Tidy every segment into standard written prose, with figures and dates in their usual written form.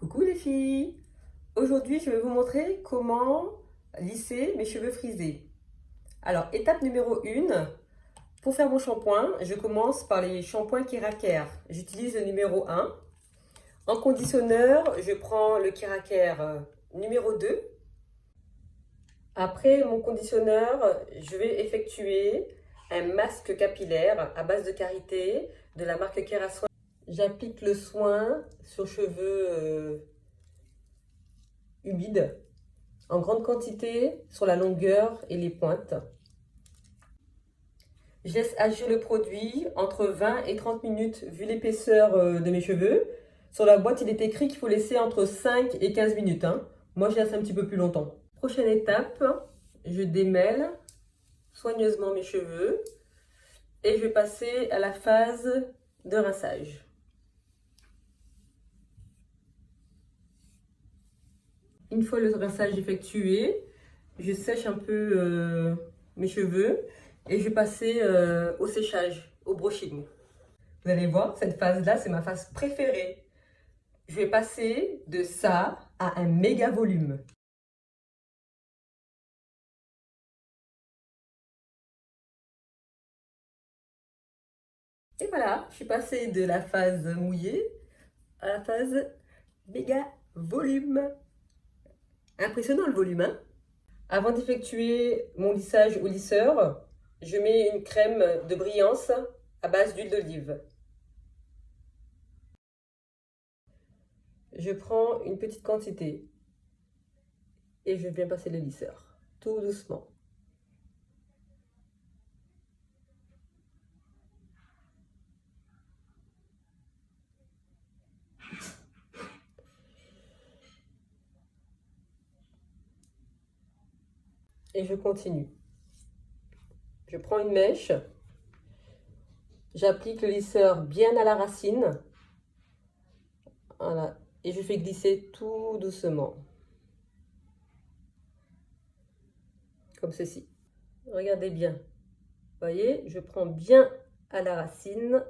Coucou les filles! Aujourd'hui, je vais vous montrer comment lisser mes cheveux frisés. Alors, étape numéro 1, pour faire mon shampoing, je commence par les shampoings Keraker. J'utilise le numéro 1. En conditionneur, je prends le Keraker numéro 2. Après mon conditionneur, je vais effectuer un masque capillaire à base de karité de la marque Kerasoin. J'applique le soin sur cheveux humides en grande quantité sur la longueur et les pointes. Je laisse agir le produit entre 20 et 30 minutes vu l'épaisseur de mes cheveux. Sur la boîte, il est écrit qu'il faut laisser entre 5 et 15 minutes. Moi, je laisse un petit peu plus longtemps. Prochaine étape, je démêle soigneusement mes cheveux et je vais passer à la phase de rinçage. Une fois le rinçage effectué, je sèche un peu mes cheveux et je vais passer au séchage, au brushing. Vous allez voir, cette phase-là, c'est ma phase préférée. Je vais passer de ça à un méga volume. Et voilà, je suis passée de la phase mouillée à la phase méga volume. Impressionnant le volume, hein? Avant d'effectuer mon lissage au lisseur, je mets une crème de brillance à base d'huile d'olive. Je prends une petite quantité et je viens passer le lisseur, tout doucement. Et je continue. Je prends une mèche, j'applique le lisseur bien à la racine, voilà, et je fais glisser tout doucement, comme ceci. Regardez bien, vous voyez, je prends bien à la racine,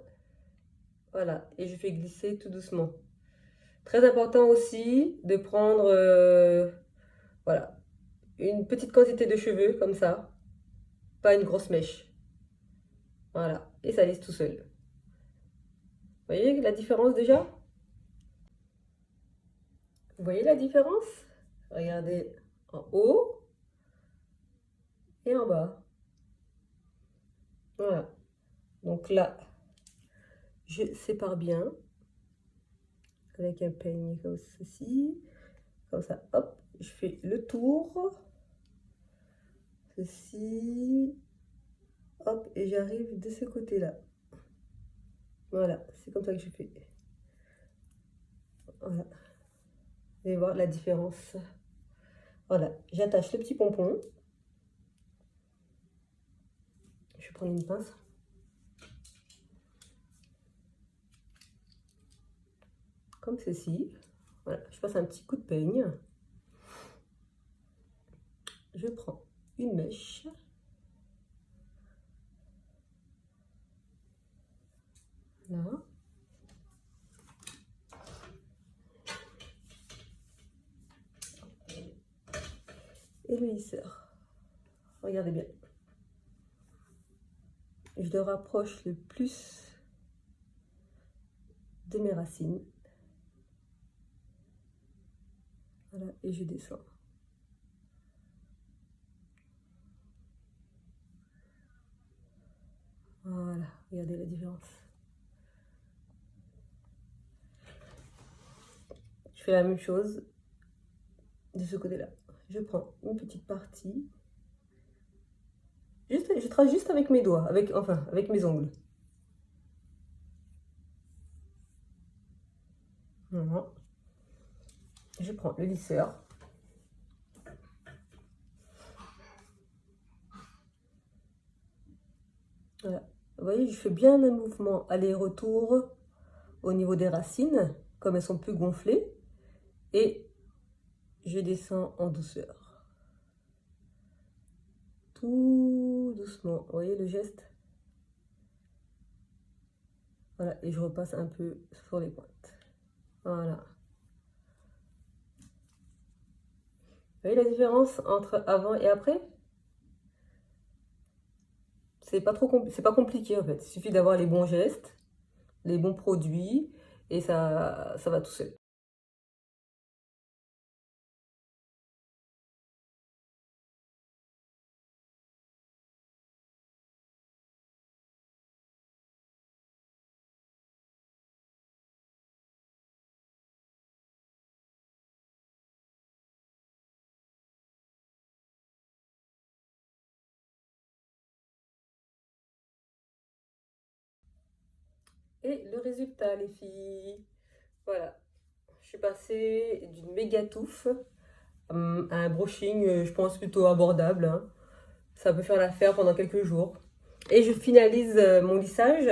voilà, et je fais glisser tout doucement. Très important aussi de prendre, voilà, une petite quantité de cheveux comme ça, pas une grosse mèche. Voilà, et ça lisse tout seul. Vous voyez la différence déjà? Vous voyez la différence? Regardez en haut et en bas. Voilà. Donc là, je sépare bien avec un peigne comme ceci. Comme ça, hop, je fais le tour. Ceci. Hop, et j'arrive de ce côté-là. Voilà, c'est comme ça que je fais. Voilà. Vous allez voir la différence. Voilà, j'attache le petit pompon. Je vais prendre une pince. Comme ceci. Voilà, je passe un petit coup de peigne. Je prends une mèche. Là. Et le lisseur. Regardez bien. Je le rapproche le plus de mes racines. Voilà, et je descends. Voilà, regardez la différence. Je fais la même chose de ce côté-là. Je prends une petite partie. Je trace juste avec mes doigts, avec mes ongles. Voilà. Je prends le lisseur. Voilà. Vous voyez, je fais bien un mouvement aller-retour au niveau des racines, comme elles sont plus gonflées. Et je descends en douceur. Tout doucement. Vous voyez le geste? Voilà, et je repasse un peu sur les pointes. Voilà. Vous voyez la différence entre avant et après? C'est pas trop c'est pas compliqué en fait. Il suffit d'avoir les bons gestes, les bons produits et ça va tout seul. Et le résultat, les filles. Voilà. Je suis passée d'une méga touffe à un brushing, je pense, plutôt abordable, hein. Ça peut faire l'affaire pendant quelques jours. Et je finalise mon lissage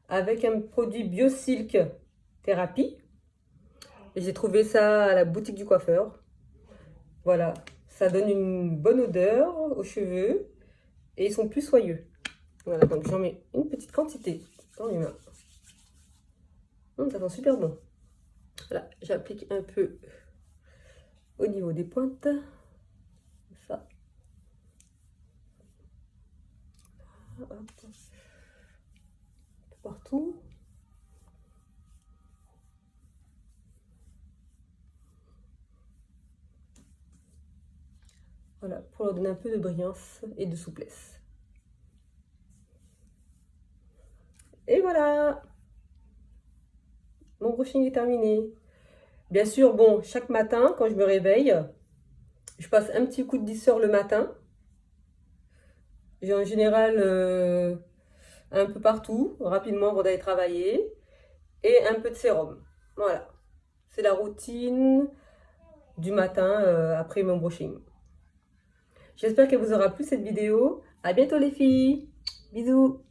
avec un produit BioSilk Therapy. J'ai trouvé ça à la boutique du coiffeur. Voilà, ça donne une bonne odeur aux cheveux et ils sont plus soyeux. Voilà, donc j'en mets une petite quantité dans les mains. Ça sent super bon. Voilà, j'applique un peu au niveau des pointes. Ça. Hop. Partout. Voilà, pour leur donner un peu de brillance et de souplesse. Et voilà, mon brushing est terminé. Bien sûr, bon, chaque matin, quand je me réveille, je passe un petit coup de lisseur le matin. J'ai en général un peu partout, rapidement avant d'aller travailler, et un peu de sérum. Voilà, c'est la routine du matin après mon brushing. J'espère qu'elle vous aura plu cette vidéo. À bientôt les filles. Bisous.